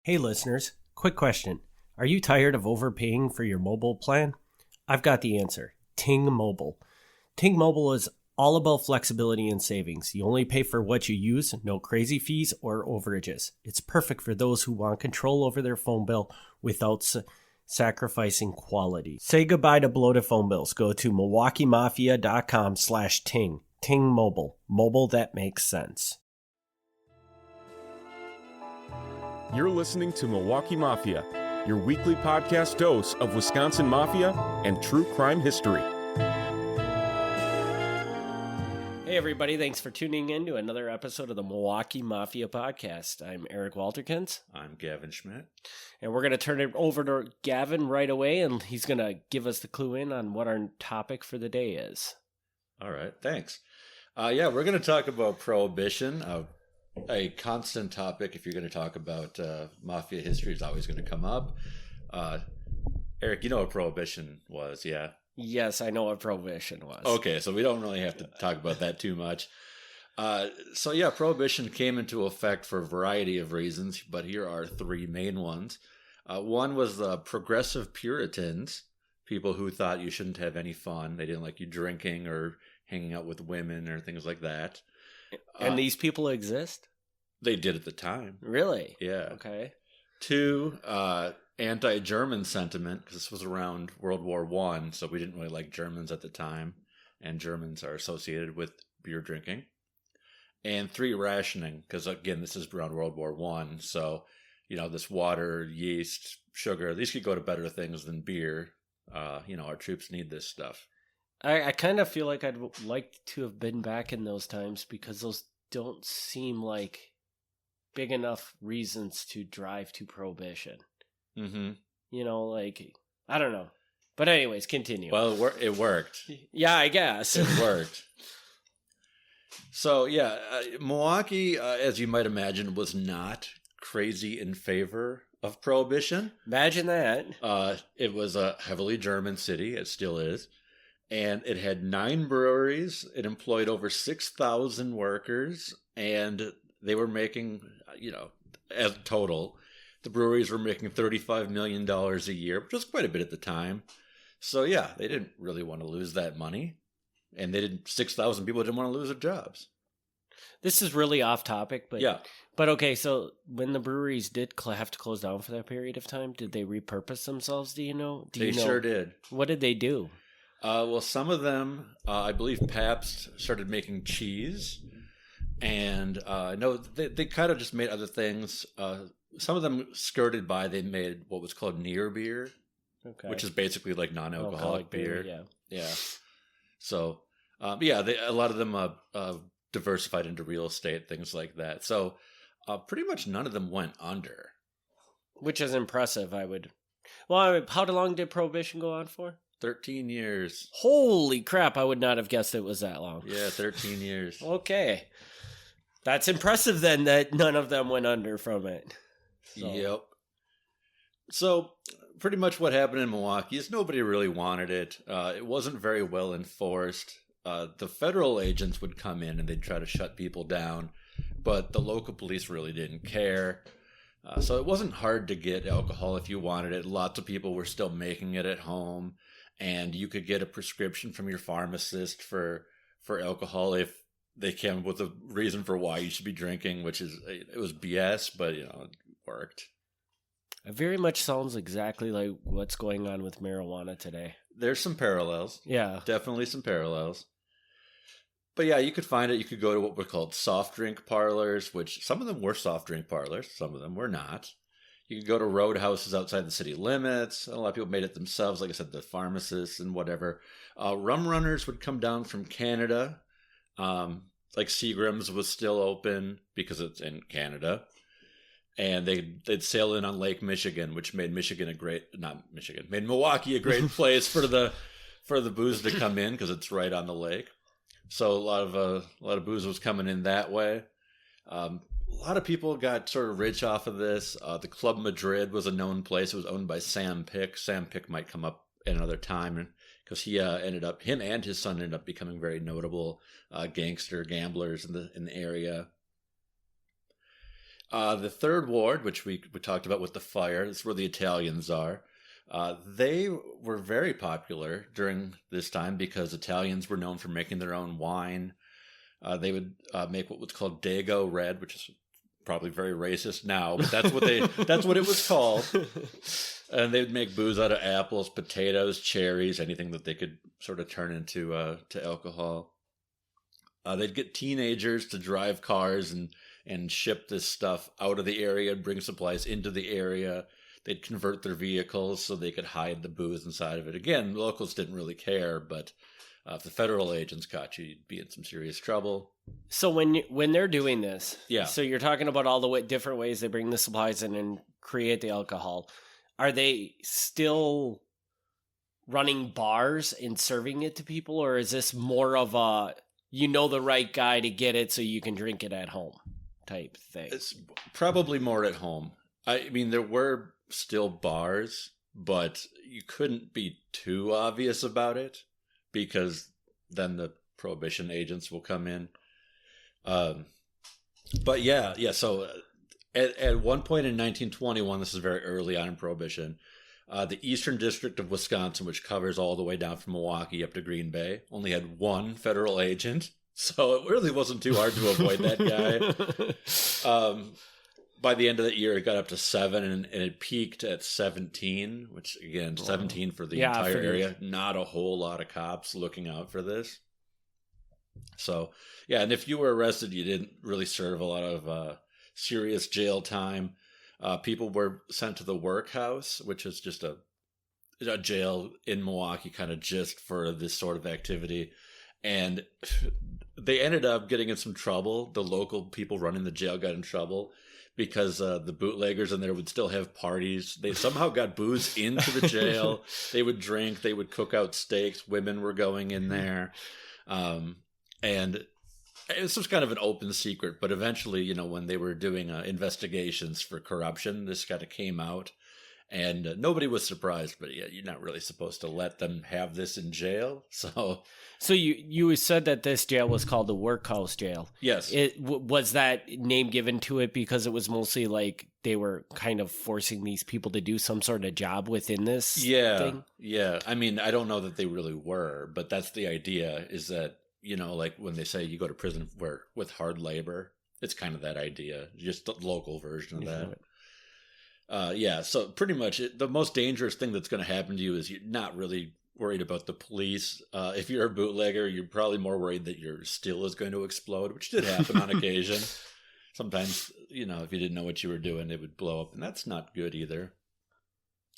Hey listeners, quick question. Are you tired of overpaying for your mobile plan? I've got the answer. Ting Mobile. Ting Mobile is all about flexibility and savings. You only pay for what you use, no crazy fees or overages. It's perfect for those who want control over their phone bill without sacrificing quality. Say goodbye to bloated phone bills. Go to MilwaukeeMafia.com/Ting. Ting Mobile. Mobile that makes sense. You're listening to Milwaukee Mafia, your weekly podcast dose of Wisconsin Mafia and true crime history. Hey everybody, thanks for tuning in to another episode of the Milwaukee Mafia podcast. I'm Eric Walterkins. I'm Gavin Schmidt. And we're going to turn it over to Gavin right away, and he's going to give us the clue in on what our topic for the day is. All right, thanks. We're going to talk about Prohibition. A constant topic if you're going to talk about Mafia history is always going to come up. Eric, you know what Prohibition was, yeah? Yes, I know what Prohibition was. Okay, so we don't really have to talk about that too much. Prohibition came into effect for a variety of reasons, but here are three main ones. One was the progressive Puritans, people who thought you shouldn't have any fun. They didn't like you drinking or hanging out with women or things like that. And these people exist? They did at the time. Really? Yeah. Okay. Two, anti-German sentiment, because this was around World War I, so we didn't really like Germans at the time, and Germans are associated with beer drinking. And three, rationing, because again, this is around World War I, so, this water, yeast, sugar, these could go to better things than beer. Our troops need this stuff. I kind of feel like I'd like to have been back in those times because those don't seem like big enough reasons to drive to Prohibition. Mm-hmm. I don't know. But anyways, continue. Well, it worked. Yeah, I guess. It worked. So, Milwaukee, as you might imagine, was not crazy in favor of Prohibition. Imagine that. It was a heavily German city. It still is. And it had 9 breweries. It employed over 6,000 workers. And they were making, as total, the breweries were making $35 million a year, which was quite a bit at the time. So, they didn't really want to lose that money. And 6,000 people didn't want to lose their jobs. This is really off topic, but yeah. But okay, so when the breweries did have to close down for that period of time, did they repurpose themselves? Do you know? They sure did. What did they do? Some of them, I believe Pabst started making cheese, and they kind of just made other things. Some of them skirted by, they made what was called near beer, which is basically like non-alcoholic beer. Yeah. So, a lot of them diversified into real estate, things like that. So, pretty much none of them went under. Which is impressive, Well, how long did Prohibition go on for? 13 years. Holy crap, I would not have guessed it was that long. Yeah, 13 years. Okay. That's impressive then that none of them went under from it. Yep. So, pretty much what happened in Milwaukee is nobody really wanted it. It wasn't very well enforced. The federal agents would come in and they'd try to shut people down, but the local police really didn't care. So it wasn't hard to get alcohol if you wanted it. Lots of people were still making it at home. And you could get a prescription from your pharmacist for alcohol if they came up with a reason for why you should be drinking, it was BS, but it worked. It very much sounds exactly like what's going on with marijuana today. There's some parallels. Yeah. Definitely some parallels. But you could find it. You could go to what were called soft drink parlors, which some of them were soft drink parlors. Some of them were not. You could go to roadhouses outside the city limits. A lot of people made it themselves, like I said, the pharmacists and whatever. Rum runners would come down from Canada. Like Seagram's was still open because it's in Canada. And they'd sail in on Lake Michigan, which made made Milwaukee a great place for the booze to come in because it's right on the lake. So a lot of booze was coming in that way. A lot of people got sort of rich off of this. The Club Madrid was a known place. It was owned by Sam Pick. Sam Pick might come up at another time because him and his son ended up becoming very notable gangster gamblers in the area. The third ward, which we talked about with the fire, is where the Italians are. They were very popular during this time because Italians were known for making their own wine. They would make what was called Dago Red, which is probably very racist now, but that's what it was called. And they'd make booze out of apples, potatoes, cherries, anything that they could sort of turn into to alcohol. They'd get teenagers to drive cars and ship this stuff out of the area and bring supplies into the area. They'd convert their vehicles so they could hide the booze inside of it. Again, locals didn't really care, but if the federal agents caught you, you'd be in some serious trouble. So when they're doing this, yeah. So you're talking about all the different ways they bring the supplies in and create the alcohol. Are they still running bars and serving it to people, or is this more of a the right guy to get it so you can drink it at home type thing? It's probably more at home. I mean, there were still bars, but you couldn't be too obvious about it because then the Prohibition agents will come in. But yeah. So at one point in 1921, this is very early on in Prohibition, the Eastern District of Wisconsin, which covers all the way down from Milwaukee up to Green Bay, only had one federal agent. So it really wasn't too hard to avoid that guy. By the end of the year, it got up to 7, and it peaked at 17, which, again, 17 for the entire area. Not a whole lot of cops looking out for this. So, yeah, and if you were arrested, you didn't really serve a lot of serious jail time. People were sent to the workhouse, which is just a jail in Milwaukee kind of just for this sort of activity. And they ended up getting in some trouble. The local people running the jail got in trouble because the bootleggers in there would still have parties. They somehow got booze into the jail. They would drink. They would cook out steaks. Women were going in there. And this was kind of an open secret. But eventually, when they were doing investigations for corruption, this kind of came out. And nobody was surprised, but yeah, you're not really supposed to let them have this in jail. So you said that this jail was called the workhouse jail. Yes. Was that name given to it because it was mostly like they were kind of forcing these people to do some sort of job within this thing? Yeah. I mean, I don't know that they really were, but that's the idea is that, like when they say you go to prison with hard labor, it's kind of that idea, just the local version of that. So pretty much the most dangerous thing that's going to happen to you is you're not really worried about the police. If you're a bootlegger, you're probably more worried that your still is going to explode, which did happen on occasion. Sometimes, if you didn't know what you were doing, it would blow up, and that's not good either.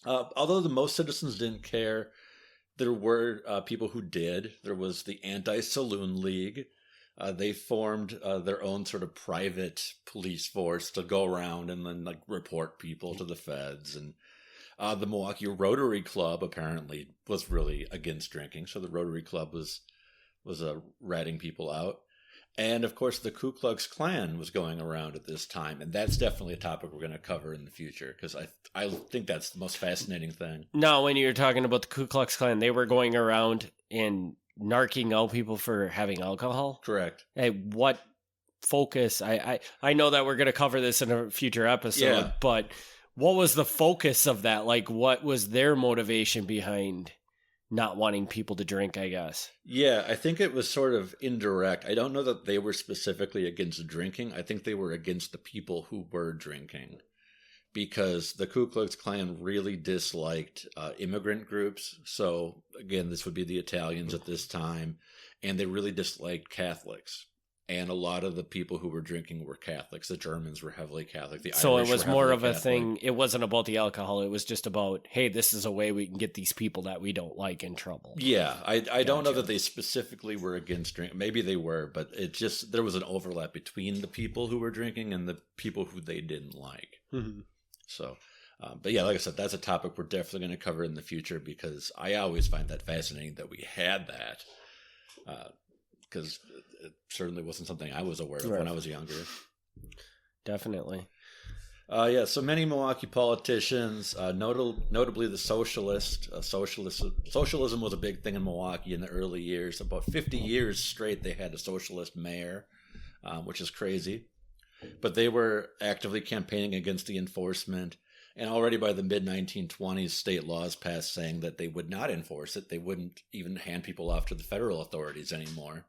Although the most citizens didn't care, there were people who did. There was the Anti-Saloon League. They formed their own sort of private police force to go around and then report people to the feds. And the Milwaukee Rotary Club apparently was really against drinking, so the Rotary Club was ratting people out. And of course, the Ku Klux Klan was going around at this time, and that's definitely a topic we're going to cover in the future because I think that's the most fascinating thing. Now, when you're talking about the Ku Klux Klan, they were going around and narking out people for having alcohol? Correct. Hey, what focus? I know that we're going to cover this in a future episode, but what was the focus of that? Like, what was their motivation behind not wanting people to drink, I guess? Yeah, I think it was sort of indirect. I don't know that they were specifically against drinking. I think they were against the people who were drinking. Because the Ku Klux Klan really disliked immigrant groups. So, again, this would be the Italians at this time. And they really disliked Catholics. And a lot of the people who were drinking were Catholics. The Germans were heavily Catholic. The so Irish it was were more of a Catholic. thing. It wasn't about the alcohol. It was just about, hey, this is a way we can get these people that we don't like in trouble. Yeah, I don't know that they specifically were against drinking. Maybe they were, but there was an overlap between the people who were drinking and the people who they didn't like. Mm-hmm. So, but yeah, like I said, that's a topic we're definitely going to cover in the future because I always find that fascinating that we had that. Because it certainly wasn't something I was aware of when I was younger. Definitely. So many Milwaukee politicians, notably the socialists. Socialism was a big thing in Milwaukee in the early years. About 50 years straight, they had a socialist mayor, which is crazy. but they were actively campaigning against the enforcement. And already by the mid-1920s, state laws passed saying that they would not enforce it. They wouldn't even hand people off to the federal authorities anymore.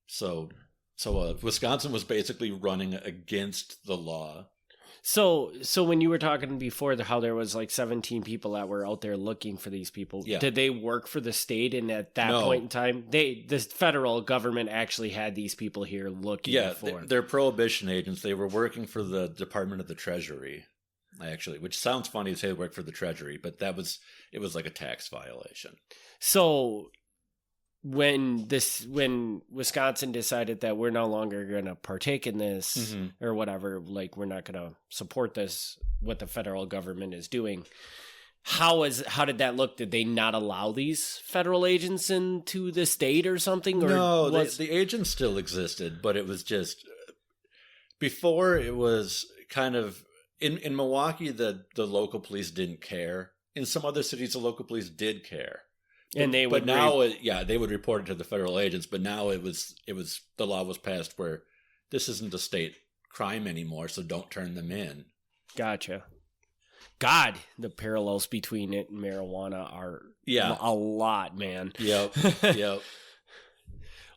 So Wisconsin was basically running against the law. So when you were talking before how there was like 17 people that were out there looking for these people, did they work for the state? And at that point in time, the federal government actually had these people here looking for them. They're prohibition agents. They were working for the Department of the Treasury, actually, which sounds funny to say they work for the Treasury, but it was like a tax violation. So when Wisconsin decided that we're no longer going to partake in this or whatever, like we're not going to support this, what the federal government is doing, how did that look? Did they not allow these federal agents into the state or something? Or no, the agents still existed, but it was just before it was kind of in Milwaukee, the local police didn't care. In some other cities, the local police did care. And they would they would report it to the federal agents, but now it was the law was passed where this isn't a state crime anymore, so don't turn them in. Gotcha. God, the parallels between it and marijuana are a lot, man. Yep.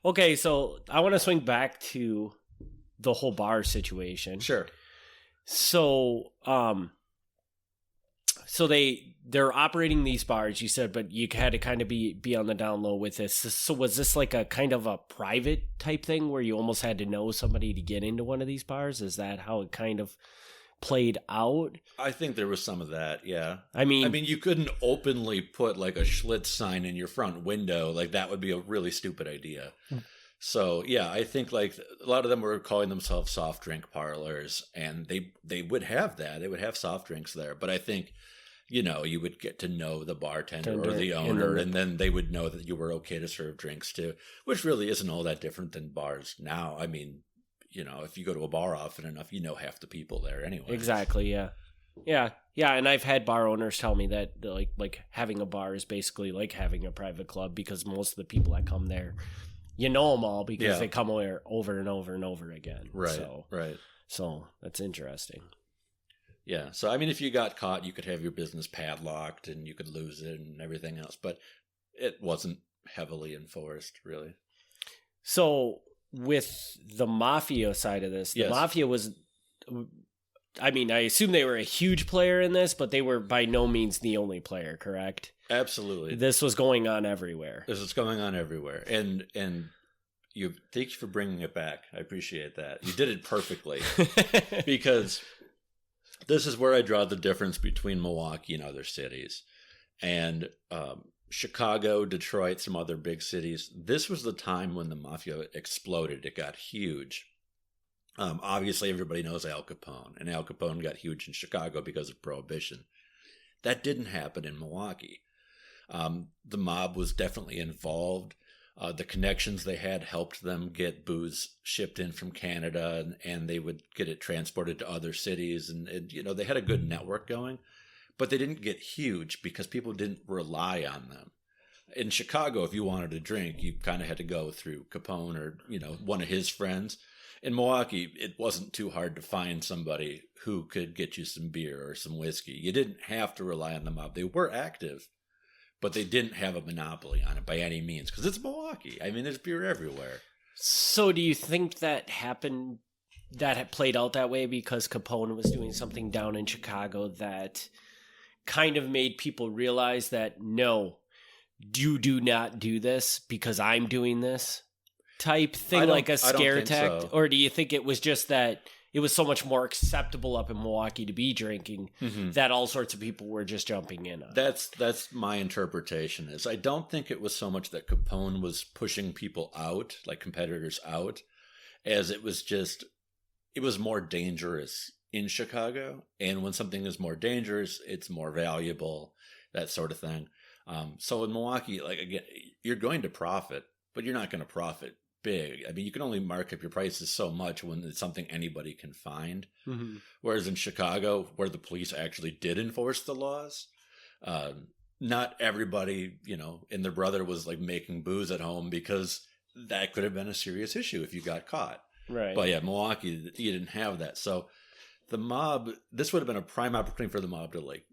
Okay, so I want to swing back to the whole bar situation. Sure. So, so they're operating these bars, you said, but you had to kind of be on the down low with this. So was this like a kind of a private type thing where you almost had to know somebody to get into one of these bars? Is that how it kind of played out? I think there was some of that, yeah. I mean, you couldn't openly put like a Schlitz sign in your front window. Like that would be a really stupid idea. So, yeah, I think like a lot of them were calling themselves soft drink parlors, and they would have that. They would have soft drinks there. But I think, you would get to know the bartender or the owner, and then they would know that you were okay to serve drinks too, which really isn't all that different than bars now. I mean, if you go to a bar often enough, half the people there anyway. Exactly, yeah. Yeah, and I've had bar owners tell me that like having a bar is basically like having a private club, because most of the people that come there, you know them all because they come over and over and over again. Right, right. So that's interesting. Yeah, so I mean, if you got caught, you could have your business padlocked and you could lose it and everything else, but it wasn't heavily enforced, really. So with the Mafia side of this, the Mafia was, I mean, I assume they were a huge player in this, but they were by no means the only player, correct? Absolutely. This was going on everywhere. This is going on everywhere. And thank you for bringing it back. I appreciate that. You did it perfectly. Because this is where I draw the difference between Milwaukee and other cities. And Chicago, Detroit, some other big cities. This was the time when the Mafia exploded. It got huge. Obviously, everybody knows Al Capone. And Al Capone got huge in Chicago because of Prohibition. That didn't happen in Milwaukee. The mob was definitely involved. The connections they had helped them get booze shipped in from Canada, and they would get it transported to other cities. And they had a good network going, but they didn't get huge because people didn't rely on them. In Chicago, if you wanted to drink, you kind of had to go through Capone or, one of his friends. In Milwaukee, it wasn't too hard to find somebody who could get you some beer or some whiskey. You didn't have to rely on the mob. They were active, but they didn't have a monopoly on it by any means, because it's Milwaukee. I mean, there's beer everywhere. So do you think that happened, that had played out that way because Capone was doing something down in Chicago that kind of made people realize that, no, you do not do this because I'm doing this type thing, like a scare tactic? So. Or do you think it was just that it was so much more acceptable up in Milwaukee to be drinking that all sorts of people were just jumping in on? That's my interpretation. Is I don't think it was so much that Capone was pushing people out, like competitors out, as it was more dangerous in Chicago. And when something is more dangerous, it's more valuable, that sort of thing. So in Milwaukee, like, again, you're going to profit, but you're not going to profit big. I mean, you can only mark up your prices so much when it's something anybody can find. Whereas in Chicago, where the police actually did enforce the laws, not everybody, and their brother was like making booze at home, because that could have been a serious issue if you got caught. Right. But yeah, Milwaukee, you didn't have that. So the mob, this would have been a prime opportunity for the mob to like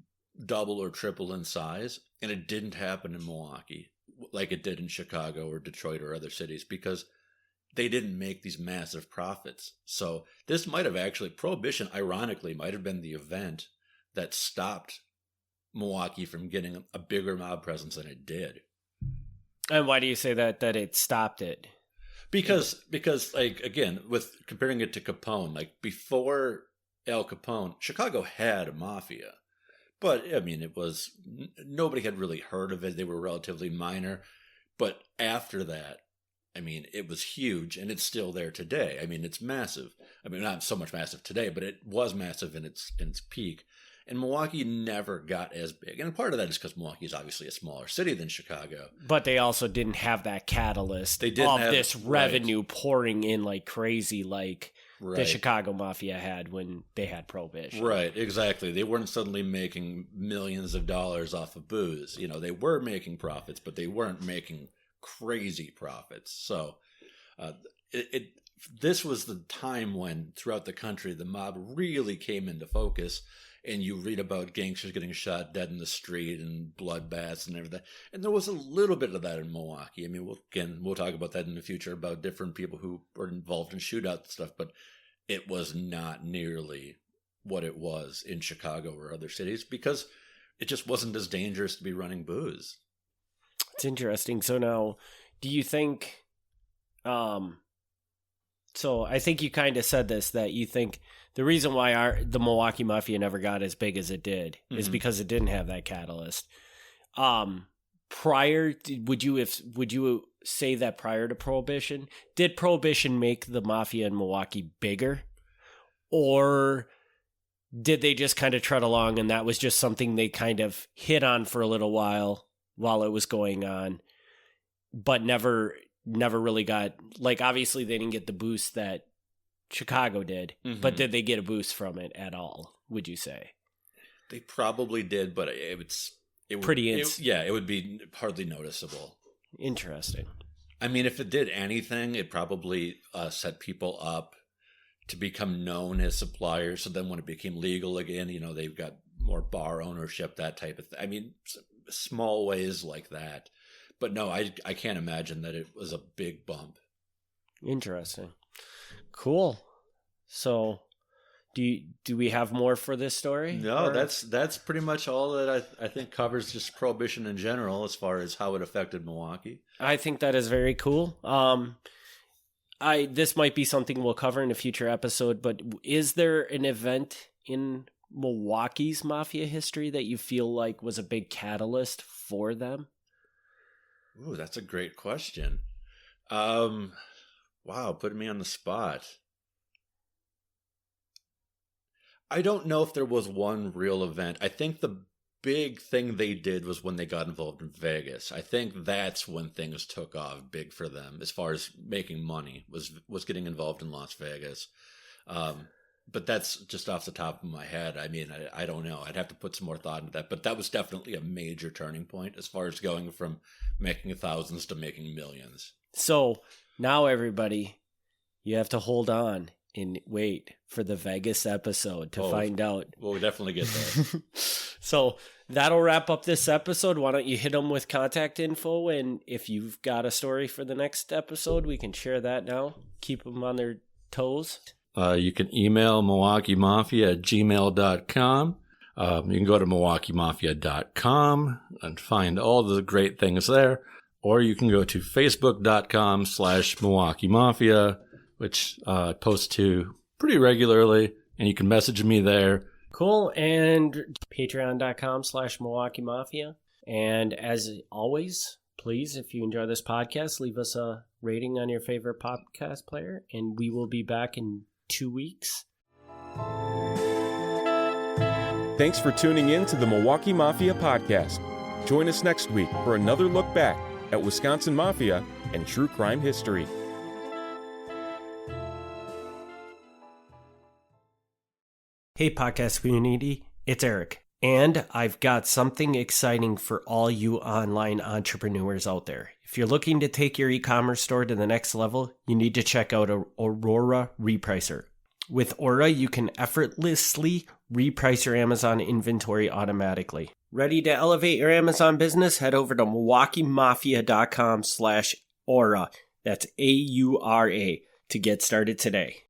double or triple in size. And it didn't happen in Milwaukee like it did in Chicago or Detroit or other cities because they didn't make these massive profits. So this might have actually, Prohibition, ironically, might have been the event that stopped Milwaukee from getting a bigger mob presence than it did. And why do you say that it stopped it? Because like, again, with comparing it to Capone, like before Al Capone, Chicago had a mafia. But, I mean, it was, nobody had really heard of it. They were relatively minor. But after that, I mean, it was huge, and it's still there today. I mean, it's massive. I mean, not so much massive today, but it was massive in its peak. And Milwaukee never got as big. And part of that is because Milwaukee is obviously a smaller city than Chicago. But they also didn't have that catalyst this revenue pouring in like crazy like the Chicago Mafia had when they had Prohibition. Right, exactly. They weren't suddenly making millions of dollars off of booze. You know, they were making profits, but they weren't making crazy profits. So this was the time when throughout the country the mob really came into focus, and you read about gangsters getting shot dead in the street and bloodbaths and everything. And there was a little bit of that in Milwaukee. I mean, we'll talk about that in the future about different people who were involved in shootouts and stuff, but it was not nearly what it was in Chicago or other cities because it just wasn't as dangerous to be running booze. It's interesting. So now, do you think, so I think you kind of said this, that you think the reason why the Milwaukee Mafia never got as big as it did is because it didn't have that catalyst. Would you say that prior to Prohibition, did Prohibition make the Mafia in Milwaukee bigger? Or did they just kind of tread along and that was just something they kind of hit on for a little while it was going on, but never really got, like, obviously they didn't get the boost that Chicago did, but did they get a boost from it at all, would you say? They probably did, but it would be hardly noticeable. Interesting. I mean, if it did anything, it probably set people up to become known as suppliers. So then when it became legal again, you know, they've got more bar ownership, that type of thing. I mean, small ways like that. But no, I can't imagine that it was a big bump. Interesting. Cool. So do we have more for this story? No, that's pretty much all that I think covers just Prohibition in general as far as how it affected Milwaukee. I think that is very cool. This might be something we'll cover in a future episode, but is there an event in Milwaukee's Mafia history that you feel like was a big catalyst for them? Ooh, that's a great question. Wow, putting me on the spot. I don't know if there was one real event. I think the big thing they did was when they got involved in Vegas. I think that's when things took off big for them as far as making money, was getting involved in Las Vegas. But that's just off the top of my head. I mean, I don't know. I'd have to put some more thought into that. But that was definitely a major turning point as far as going from making thousands to making millions. So now, everybody, you have to hold on and wait for the Vegas episode to find out. We'll definitely get there. So that'll wrap up this episode. Why don't you hit them with contact info? And if you've got a story for the next episode, we can share that now. Keep them on their toes. You can email MilwaukeeMafia@gmail.com. You can go to MilwaukeeMafia.com and find all the great things there. Or you can go to Facebook.com/MilwaukeeMafia, which I post to pretty regularly, and you can message me there. Cool. And Patreon.com/MilwaukeeMafia. And as always, please, if you enjoy this podcast, leave us a rating on your favorite podcast player, and we will be back in 2 weeks. Thanks for tuning in to the Milwaukee Mafia podcast. Join us next week for another look back at Wisconsin Mafia and true crime history. Hey, podcast community, it's Eric. And I've got something exciting for all you online entrepreneurs out there. If you're looking to take your e-commerce store to the next level, you need to check out Aurora Repricer. With Aura, you can effortlessly reprice your Amazon inventory automatically. Ready to elevate your Amazon business? Head over to MilwaukeeMafia.com/Aura. That's AURA to get started today.